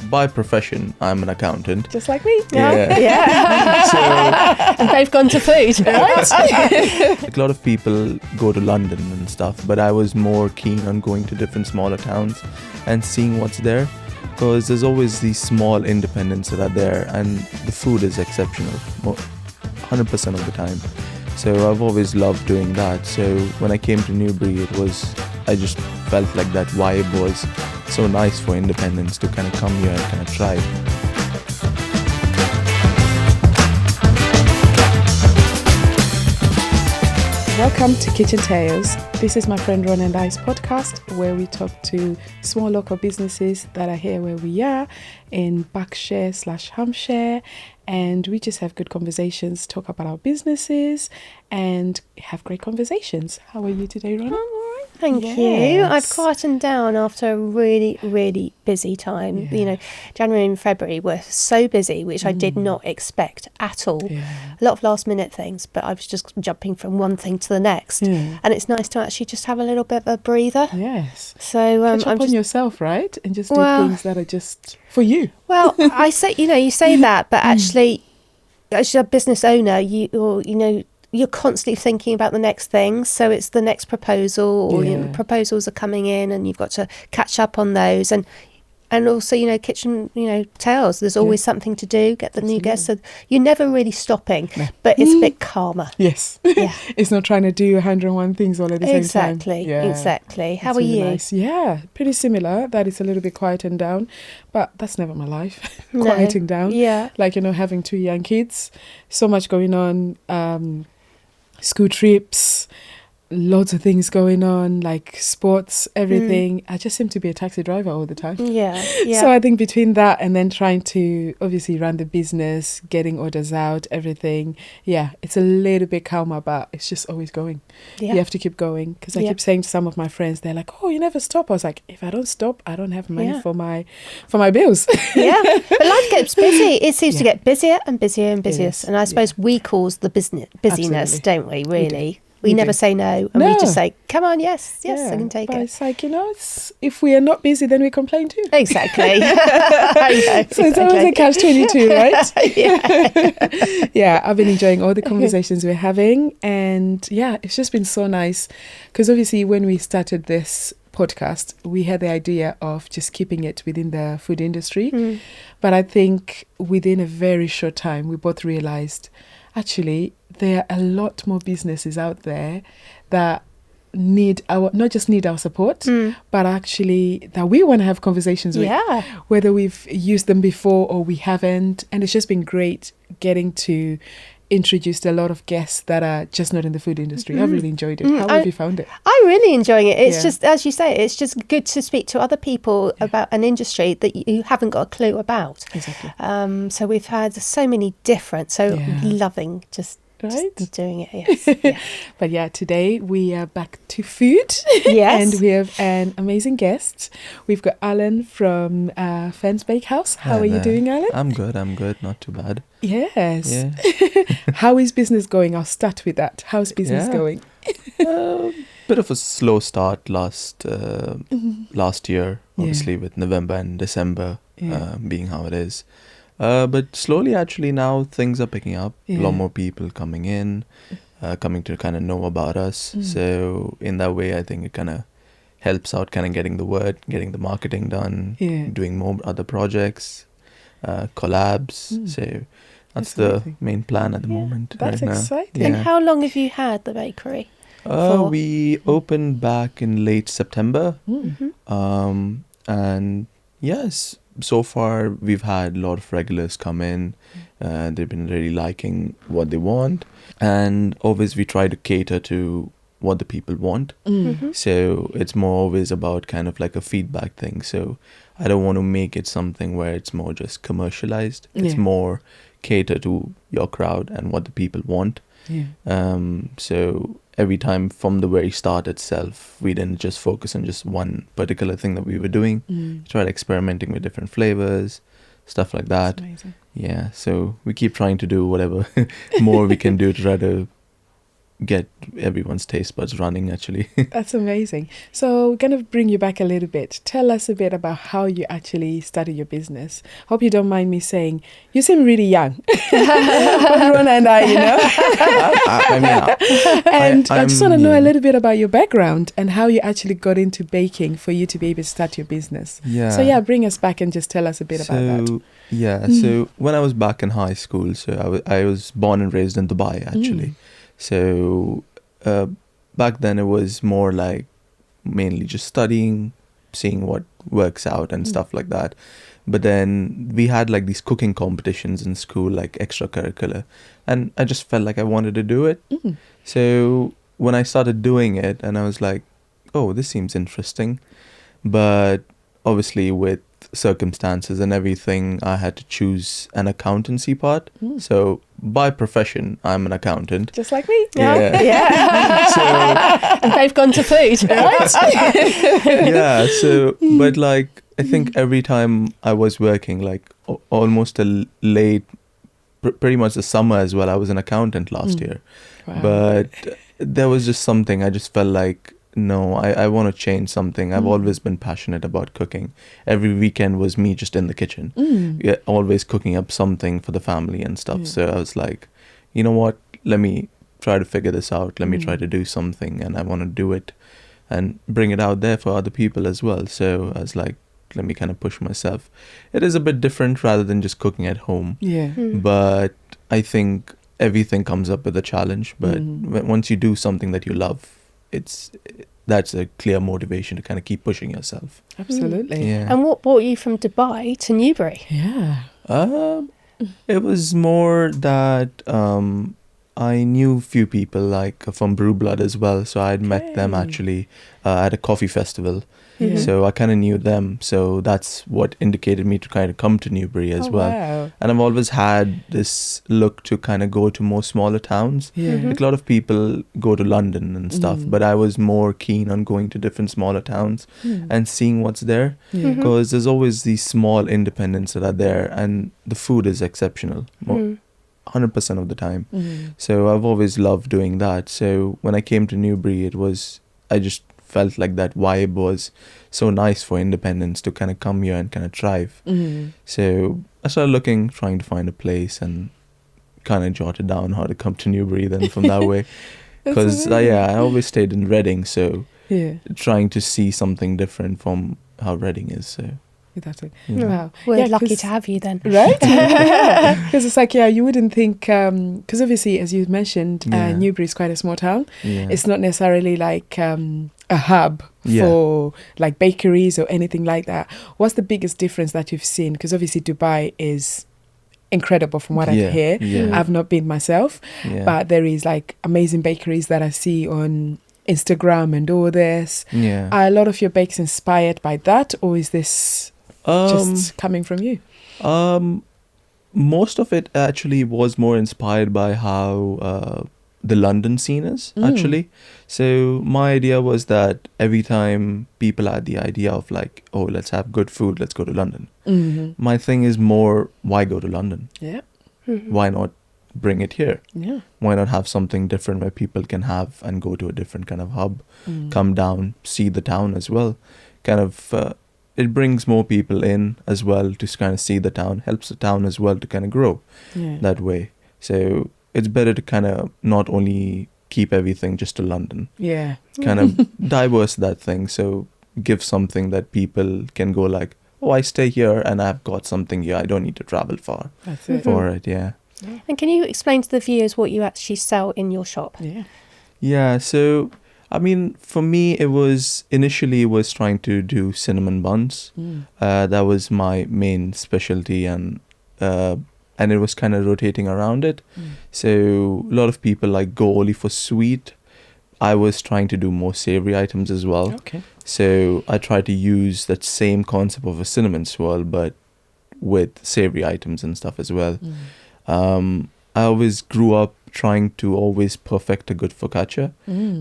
by profession, I'm an accountant. Just like me. Yeah. And both gone to food. Like a lot of people go to London and stuff, but I was more keen on going to different smaller towns and seeing what's there, because there's always these small independents that are there, and the food is exceptional 100% of the time. So I've always loved doing that. So when I came to Newbury, I just felt like that vibe was so nice for independents to kind of come here and kind of try. Welcome to Kitchen Tales. This is my friend Ron and I's podcast where we talk to small local businesses that are here where we are in Berkshire/Hampshire, and we just have good conversations, talk about our businesses and have great conversations. How are you today, Ron? I'm all right, thank you. Yes. I've quietened down after a really, really busy time. Yeah. You know, January and February were so busy, which I did not expect at all. Yeah. A lot of last minute things, but I was just jumping from one thing to the next. Yeah. And it's nice to actually just have a little bit of a breather. Yes. So Catch up I'm on just, yourself, right? And just do Well- things that are just for you. well, I say, you say that, but actually, as a business owner, you're constantly thinking about the next thing. So it's the next proposal, or Yeah. proposals are coming in, and you've got to catch up on those. And also, kitchen, tales. There's always something to do. Get the new guests. So you're never really stopping, but it's a bit calmer. Yes. Yeah. It's not trying to do 101 things all at the same time. Exactly. How That's are really you? nice. Yeah, pretty similar. That is a little bit quieting down, but that's never my life. No. Quieting down. Yeah. Like, having 2 young kids, so much going on, school trips, lots of things going on, like sports, everything. I just seem to be a taxi driver all the time. Yeah. Yeah. So I think between that and then trying to obviously run the business, getting orders out, everything, it's a little bit calmer, but it's just always going. Yeah. You have to keep going, because I keep saying to some of my friends, they're like, "Oh, you never stop." I was like, if I don't stop, I don't have money for my bills. Yeah, but life gets busy. It seems to get busier and busier and busier. is, And I suppose we cause the busyness, Absolutely. don't we, really? We We never do. say no, and we just say, come on, yes, I can take but it. it's like, if we are not busy, then we complain too. Exactly. I know, So it's always a catch-22, right? Yeah. Yeah, I've been enjoying all the conversations we're having, and it's just been so nice, because obviously when we started this podcast, we had the idea of just keeping it within the food industry, but I think within a very short time we both realized actually there are a lot more businesses out there that not just need our support, but actually that we want to have conversations with, whether we've used them before or we haven't. And it's just been great getting to introduce a lot of guests that are just not in the food industry. I've really enjoyed it. How have you found it? I'm really enjoying it. It's just, as you say, it's just good to speak to other people about an industry that you haven't got a clue about. Exactly. So we've had so many different, loving just doing it. Yes. Yeah. But today we are back to food. Yes. And we have an amazing guest. We've got Alan from Fern's Bakehouse. How are you doing, Alan? I'm good, not too bad. Yes. Yeah. How is business going? I'll start with that. How's business going? Bit of a slow start last year, obviously with November and December being how it is. But slowly, actually, now things are picking up. A lot more people coming in, coming to kind of know about us. So in that way, I think it kind of helps out kind of getting the word, getting the marketing done, doing more other projects, collabs. So that's the main plan at the moment. That's right now. exciting. And how long have you had the bakery? We opened back in late September. And yes, so far we've had a lot of regulars come in. They've been really liking what they want. And always we try to cater to what the people want. So it's more always about kind of like a feedback thing. So I don't want to make it something where it's more just commercialized. It's more cater to your crowd and what the people want. So every time from the very start itself, we didn't just focus on just one particular thing that we were doing. We tried experimenting with different flavors, stuff like that. That's amazing. Yeah, so we keep trying to do whatever more we can do to try to get everyone's taste buds running actually. That's amazing. So we're going to bring you back a little bit. Tell us a bit about how you actually started your business. Hope you don't mind me saying, you seem really young. Rona and I, And I just want to know a little bit about your background and how you actually got into baking for you to be able to start your business. Yeah. So bring us back and just tell us a bit about that. Yeah, so when I was back in high school, so I was born and raised in Dubai actually. So back then it was more like mainly just studying, seeing what works out and stuff like that. But then we had like these cooking competitions in school, like extracurricular, and I just felt like I wanted to do it. So when I started doing it, and I was like, oh, this seems interesting. But obviously with circumstances and everything, I had to choose an accountancy part. So by profession, I'm an accountant. Just like me. Yeah. So And they've gone to food. yeah, so but like I think every time I was working, like almost a late, pretty much the summer as well, I was an accountant last year. Wow. But there was just something, I just felt like, no, I want to change something. I've always been passionate about cooking. Every weekend was me just in the kitchen, always cooking up something for the family and stuff. So I was like, you know what, let me try to figure this out. Let me try to do something, and I want to do it and bring it out there for other people as well. So I was like, let me kind of push myself. It is a bit different rather than just cooking at home. Yeah. But I think everything comes up with a challenge. But once you do something that you love, that's a clear motivation to kind of keep pushing yourself. Absolutely. Yeah. And what brought you from Dubai to Newbury? Yeah. It was more that I knew few people like from Brew Blood as well, so I'd met them actually at a coffee festival. So I kind of knew them, so that's what indicated me to kind of come to Newbury as well. Wow. And I've always had this look to kind of go to more smaller towns. Like a lot of people go to London and stuff, but I was more keen on going to different smaller towns and seeing what's there, because there's always these small independents that are there, and the food is exceptional 100% of the time. So I've always loved doing that. So when I came to Newbury, I just felt like that vibe was so nice for independents to kind of come here and kind of thrive. So I started trying to find a place, and kind of jotted down how to come to Newbury then from that way. Because I always stayed in Reading, so trying to see something different from how Reading is. So Exactly. Yeah. Wow. We're lucky to have you then. Right? Because it's like, you wouldn't think, because obviously, as you mentioned, Newbury is quite a small town. It's not necessarily like a hub for like bakeries or anything like that. What's the biggest difference that you've seen? Because obviously Dubai is incredible from what I hear. I've not been myself, but there is like amazing bakeries that I see on Instagram and all this. Are a lot of your bakes inspired by that, or is this just coming from you? Most of it actually was more inspired by how the London scene is actually. So my idea was that every time people had the idea of like, oh, let's have good food, let's go to London. My thing is more, why go to London? Why not bring it here? Why not have something different where people can have and go to a different kind of hub, come down, see the town as well. Kind of it brings more people in as well to kind of see the town, helps the town as well to kind of grow that way. So it's better to kind of not only keep everything just to London. Kind of diverse that thing. So give something that people can go like, oh, I stay here and I've got something here. I don't need to travel far for it. And can you explain to the viewers what you actually sell in your shop? Yeah, so I mean, for me, it was trying to do cinnamon buns. That was my main specialty, and it was kind of rotating around it. So a lot of people like go only for sweet. I was trying to do more savory items as well. So I tried to use that same concept of a cinnamon swirl, but with savory items and stuff as well. I always grew up trying to always perfect a good focaccia.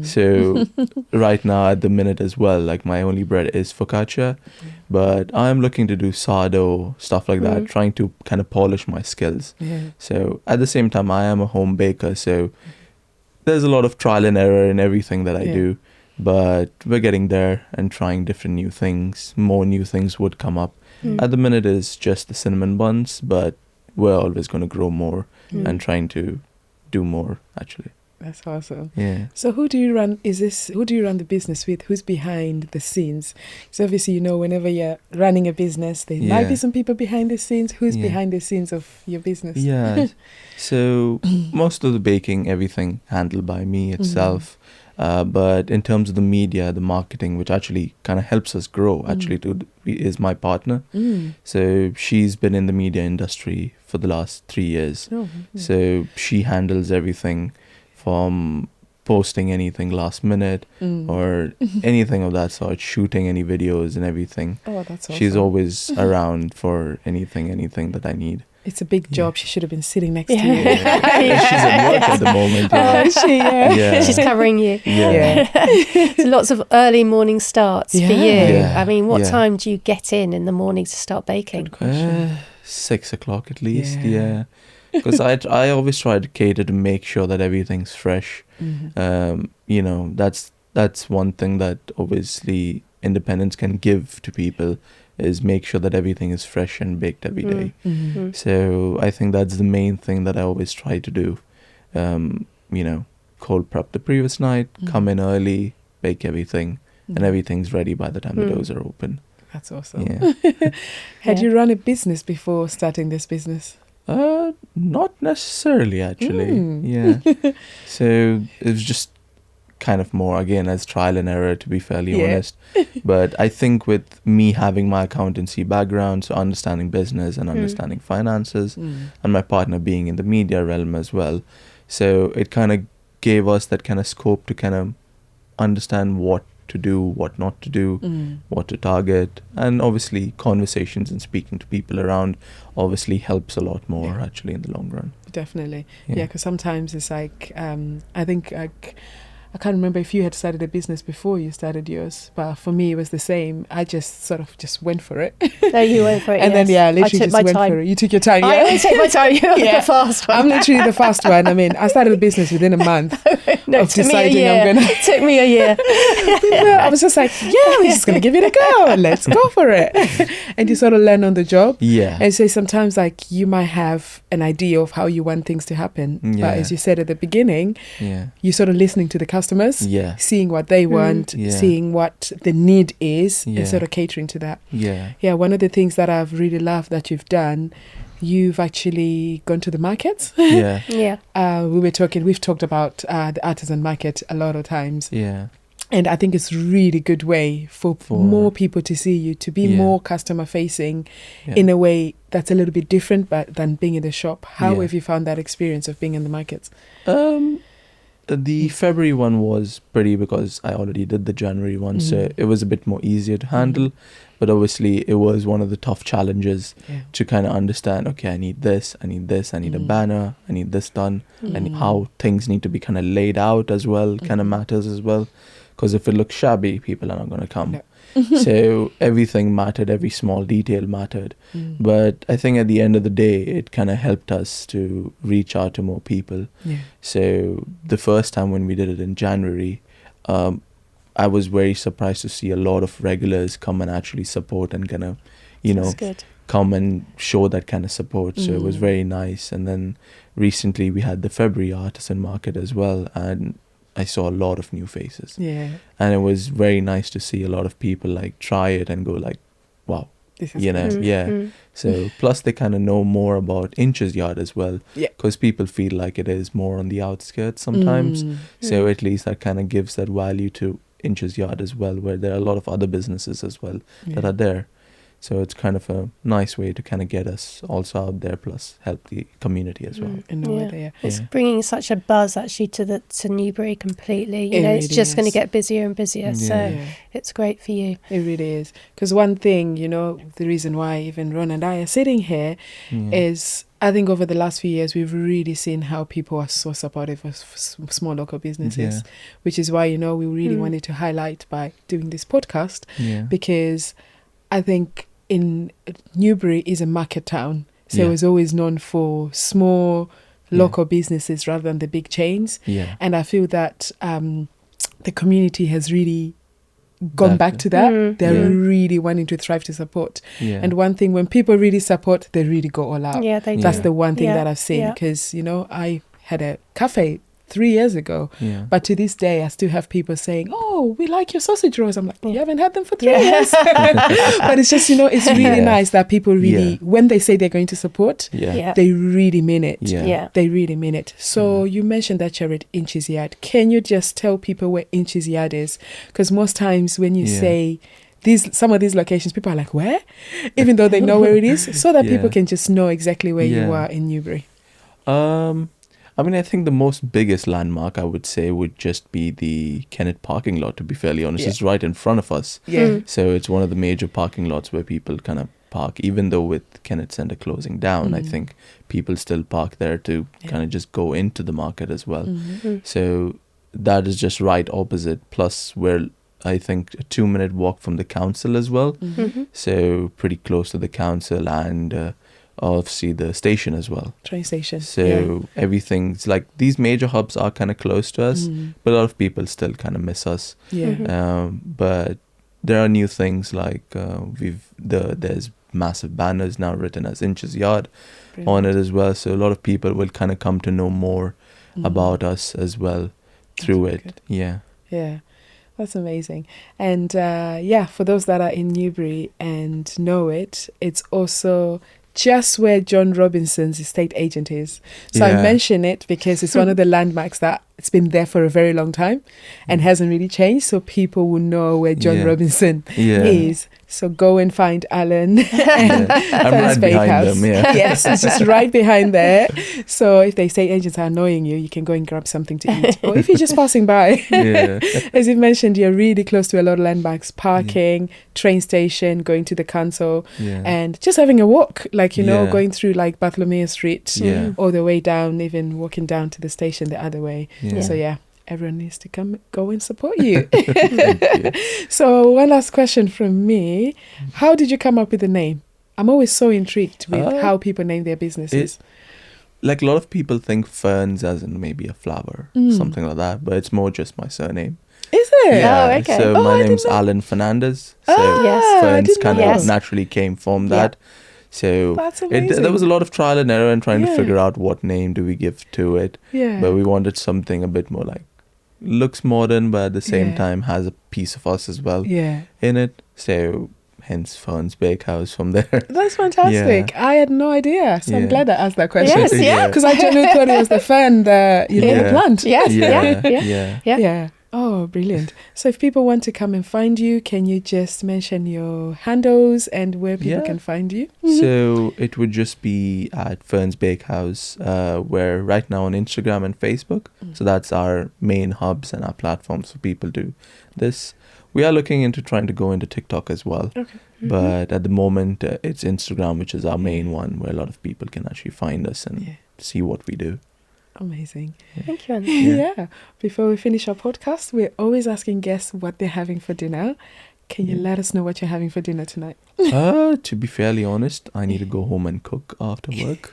So right now at the minute as well, like my only bread is focaccia, but I'm looking to do sourdough, stuff like that, trying to kind of polish my skills. So at the same time, I am a home baker, so there's a lot of trial and error in everything that I Yeah. do, but we're getting there and trying different new things. More new things would come up. Mm. At the minute, it's just the cinnamon buns, but we're always going to grow more Mm. and trying to do more, actually. That's awesome. Yeah. So who do you run the business with? Who's behind the scenes? So obviously, you know, whenever you're running a business, there might Yeah. be some people behind the scenes. Who's Yeah. behind the scenes of your business? Yeah. So most of the baking, everything handled by me itself. But in terms of the media, the marketing, which actually kind of helps us grow, actually, is my partner. Mm. So she's been in the media industry for the last 3 years. Oh, So she handles everything from posting anything last minute or anything of that sort, shooting any videos and everything. oh, that's awesome. She's always around for anything that I need. It's a big job. She should have been sitting next to Yeah. you. And she's at work at the moment. Oh, Yeah. is she? Yeah. Yeah. She's covering you. Yeah. So lots of early morning starts for you. Yeah. I mean, what Yeah. time do you get in the morning to start baking? Good question. 6 o'clock at least. Yeah. Yeah. Because I always try to cater to make sure that everything's fresh. You know, that's one thing that obviously independence can give to people, is make sure that everything is fresh and baked every day. Mhm. So I think that's the main thing that I always try to do. You know, cold prep the previous night, come in early, bake everything, and everything's ready by the time the doors are open. That's awesome. Yeah. Had Yeah. you run a business before starting this business? Not necessarily, actually. Mm. Yeah. So it was just kind of more, again, as trial and error, to be fairly Yeah. honest. But I think with me having my accountancy background, so understanding business and understanding finances, and my partner being in the media realm as well, so it kind of gave us that kind of scope to kind of understand what to do, what not to do, what to target, and obviously conversations and speaking to people around obviously helps a lot more actually in the long run. Definitely. Yeah. Yeah, because sometimes it's like, I think I can't remember if you had started a business before you started yours, but for me it was the same. I just sort of just went for it. No, you went for it. And then, yes. literally I took just my went time. for it. You took your time, I yeah? always take my time. You're Yeah. the fast one. I'm literally the fast one. I mean, I started a business within a month No, of it took me a deciding year. I'm going to... It took me a year. I was just like, yeah, we're just going to give it a go. Let's go for it. And you sort of learn on the job. Yeah. And so sometimes like you might have an idea of how you want things to happen. Yeah. But as you said at the beginning, Yeah. you're sort of listening to the customers, Yeah. seeing what they want, Yeah. seeing what the need is, Yeah. and sort of catering to that. Yeah. Yeah, one of the things that I've really loved that you've done, you've actually gone to the markets. Yeah. Yeah. We've talked about the artisan market a lot of times. Yeah. And I think it's really good way for more people to see you, to be Yeah. more customer facing Yeah. in a way that's a little bit different than being in the shop. How Yeah. have you found that experience of being in the markets? The February one was pretty, because I already did the January one, so it was a bit more easier to handle. But obviously, it was one of the tough challenges to kind of understand, okay, I need this, I need a banner, I need this done, and how things need to be kind of laid out as well, kind of matters as well. Because if it looks shabby, people are not going to come. No. So everything mattered, every small detail mattered. But I think at the end of the day, it kind of helped us to reach out to more people. Yeah. So the first time when we did it in January, I was very surprised to see a lot of regulars come and actually support and kind of, That's good. come and show that kind of support. So it was very nice. And then recently we had the February artisan market as well, and I saw a lot of new faces. Yeah. And it was very nice to see a lot of people like try it and go like, wow, This is you know, good. yeah. So plus they kind of know more about Inches Yard as well. Yeah. Because people feel like it is more on the outskirts sometimes. So at least that kind of gives that value to Inches Yard as well, where there are a lot of other businesses as well that are there. So it's kind of a nice way to kind of get us also out there, plus help the community as well. In a way there. It's Yeah. bringing such a buzz actually to Newbury completely. You It know, it's really just going to is. get busier and busier. So Yeah. it's great for you. It really is. Because one thing, the reason why even Ron and I are sitting here is, I think over the last few years, we've really seen how people are so supportive of small local businesses, which is why, we really wanted to highlight by doing this podcast, because I think in Newbury is a market town. So Yeah. it was always known for small local businesses rather than the big chains. Yeah. And I feel that the community has really gone back to that. They're really wanting to thrive to support. Yeah. And one thing, when people really support, they really go all out. Yeah, they do. That's the one thing Yeah. that I've seen, Yeah. because, you know, I had a cafe 3 years ago, Yeah. but to this day I still have people saying, "Oh, we like your sausage rolls." I'm like, "You haven't had them for 3 Yeah. years." But it's just, you know, it's really Yeah. nice that people really, Yeah. when they say they're going to support, Yeah. Yeah. they really mean it. Yeah. Yeah. They really mean it. So you mentioned that you're at Inch's Yard. Can you just tell people where Inch's Yard is? Because most times when you Yeah. say some of these locations, people are like, "Where?" Even though they know where it is, so that people Yeah. can just know exactly where you Yeah. are in Newbury. I mean, I think the most biggest landmark I would say would just be the Kennett parking lot, to be fairly honest. Yeah. It's right in front of us. Yeah. So it's one of the major parking lots where people kind of park, even though with Kennett Centre closing down, I think people still park there to kind of just go into the market as well. So that is just right opposite. Plus, we're, I think, a 2-minute walk from the council as well. So pretty close to the council and obviously the station as well. Train station. So everything's like, these major hubs are kind of close to us, but a lot of people still kind of miss us. Yeah. But there are new things like there's massive banners now written as Inch's Yard on it as well. So a lot of people will kind of come to know more about us as well through really it. good. Yeah. Yeah. That's amazing. And for those that are in Newbury and know it, it's also just where John Robinson's estate agent is. So I Yeah. mention it because it's one of the landmarks that it's been there for a very long time and hasn't really changed. So people will know where John Yeah. Robinson Yeah. is. So go and find Alan and I'm Fern's right behind Bakehouse. them, yeah. Yes, it's just right behind there. So if the estate agents are annoying you, you can go and grab something to eat. Or if you're just passing by, Yeah. as you mentioned, you're really close to a lot of landmarks, parking, train station, going to the council, Yeah. and just having a walk, like, you know, Yeah. going through like Bartholomew Street Yeah. all the way down, even walking down to the station the other way. Yeah. So yeah, everyone needs to go and support you. Thank you. So one last question from me. How did you come up with the name? I'm always so intrigued with how people name their businesses. Like a lot of people think ferns as in maybe a flower, something like that, but it's more just my surname. Is it? Oh, okay. So Oh, I my didn't name's know. Alan Fernandez. So Yes. I ferns didn't kind know. of Yes. naturally came from Yeah. that. So That's amazing. there was a lot of trial and error and trying to Yeah. figure out what name do we give to it. Yeah. But we wanted something a bit more like, looks modern, but at the same Yeah. time has a piece of us as well Yeah. in it. So hence Fern's Bakehouse from there. That's fantastic. I had no idea. So I'm Yeah. glad I asked that question. Yes, yeah. Because I genuinely thought it was the fern, the Yeah. plant. Yes, Yeah, yeah. yeah. Yeah. Yeah. Oh, brilliant. So if people want to come and find you, can you just mention your handles and where people Yeah. can find you? So it would just be at Fern's Bakehouse. We're right now on Instagram and Facebook. So that's our main hubs and our platforms for people to this. We are looking into trying to go into TikTok as well. Okay. But at the moment, it's Instagram, which is our main one, where a lot of people can actually find us and see what we do. Amazing. Thank you, Anne. Yeah. Before we finish our podcast, we're always asking guests what they're having for dinner. Can you let us know what you're having for dinner tonight? To be fairly honest, I need to go home and cook after work.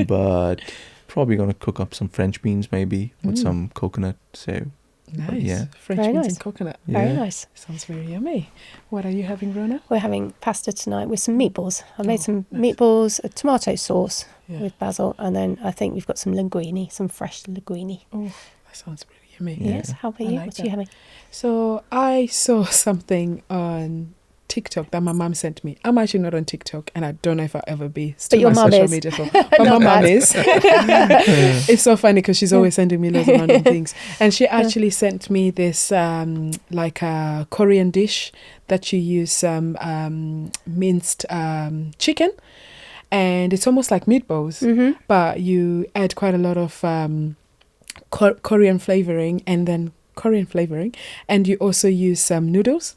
But probably going to cook up some French beans maybe with some coconut. So Nice. Yeah. French Very beans nice. and coconut. Very yeah. nice. Sounds very yummy. What are you having, Rona? We're having pasta tonight with some meatballs. I made some nice. meatballs, a tomato sauce Yeah. with basil, and then I think we've got some linguine, some fresh linguine. Oh, that sounds really yummy. Yeah. Yes. How about I you? like What are that. you having? So I saw something on TikTok that my mum sent me. I'm actually not on TikTok, and I don't know if I'll ever be. It's But too your much mum social is. media for. But my Not mum bad. is. It's so funny because she's always sending me loads of random things, and she actually sent me this like a Korean dish that you use minced chicken, and it's almost like meatballs, but you add quite a lot of Korean flavoring and you also use some noodles.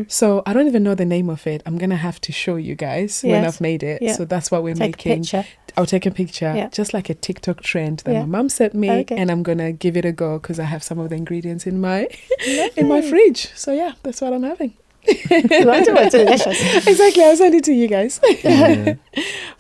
So I don't even know the name of it. I'm gonna have to show you guys when Yes. I've made it. Yeah. So that's what we're Take a making. picture. I'll take a picture, Yeah. just like a TikTok trend that Yeah. my mum sent me, Okay. and I'm gonna give it a go because I have some of the ingredients in my in my fridge. So yeah, that's what I'm having. Wonderful, delicious. Exactly, I'll send it to you guys. Yeah.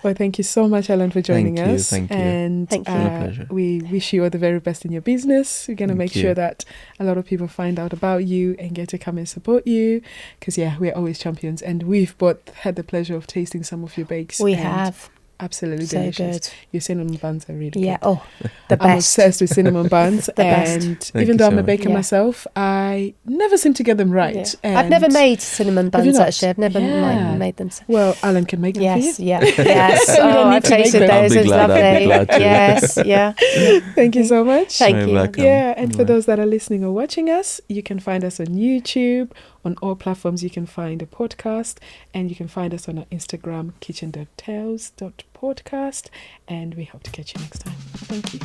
Well, thank you so much, Alan, for joining Thank you, us. thank you. And Thank you. It's been a pleasure. we wish you all the very best in your business. We're going to Thank make you. sure that a lot of people find out about you and get to come and support you. Because, yeah, we're always champions. And we've both had the pleasure of tasting some of your bakes. We and have. Absolutely So delicious. good. Your cinnamon buns are really Yeah. good. Oh, the I'm best. obsessed with cinnamon buns. best. And Thank even you though so I'm a much. baker Yeah. myself, I never seem to get them right. Yeah. I've never And- made cinnamon Have you buns, not? actually. I've never Yeah. made them. Well, Alan can make them Yes, for you. yeah, yes. We don't Oh, need I've to make tasted them. I'll those. be It's glad, I'll be lovely. glad to. Yes, yeah. Thank you so much. Thank You're you. welcome. Yeah, and for Right. those that are listening or watching us, you can find us on YouTube, on all platforms. You can find a podcast, and you can find us on our Instagram, kitchen.tales.podcast. And we hope to catch you next time. Thank you.